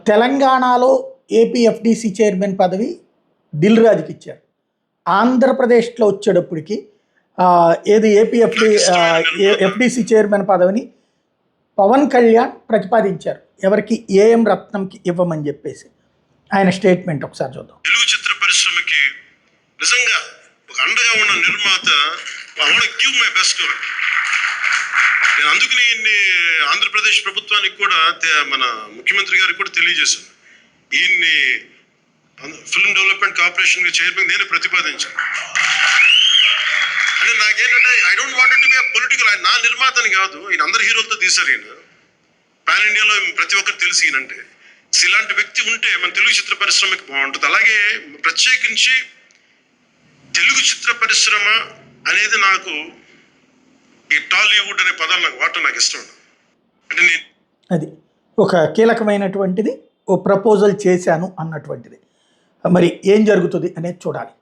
తెలంగాణలో AP FDC chairman పదవి దిల్ రాజుకి ఇచ్చారు. ఆంధ్రప్రదేశ్లో వచ్చేటప్పటికి ఏది ఎఫ్డీసీ చైర్మన్ పదవిని పవన్ కళ్యాణ్ ప్రతిపాదించారు. ఎవరికి? ఏఎం రత్నంకి ఇవ్వమని చెప్పేసి ఆయన స్టేట్మెంట్ ఒకసారి చూద్దాం. తెలుగు చిత్ర పరిశ్రమకి నిజంగా ఒక అండగా ఉన్న నిర్మాత, గివ్ మై బెస్ట్. నేను అందుకని ఆంధ్రప్రదేశ్ ప్రభుత్వానికి కూడా, మన ముఖ్యమంత్రి గారికి కూడా తెలియజేశాను. ఈయన్ని ఫిల్మ్ డెవలప్మెంట్ కార్పొరేషన్ చైర్మన్ నేను ప్రతిపాదించాను. అంటే నాకేంటంటే I don't want to be political. ఆయన నా నిర్మాతని కాదు, ఈయన అందరు హీరోలతో తీశారు. ఈయన పాన్ ఇండియాలో ప్రతి ఒక్కరు తెలిసి ఈయనంటే. ఇలాంటి వ్యక్తి ఉంటే మన తెలుగు చిత్ర పరిశ్రమకి బాగుంటుంది. అలాగే ప్రత్యేకించి తెలుగు చిత్ర పరిశ్రమ అనేది నాకు ఈ టాలీవుడ్ అనే పదాలు నాకు వాడటం నాకు ఇష్టం. అంటే నేను అది ఒక కీలకమైనటువంటిది, ఓ ప్రపోజల్ చేశాను అన్నటువంటిది. మరి ఏం జరుగుతుంది అనేది చూడాలి.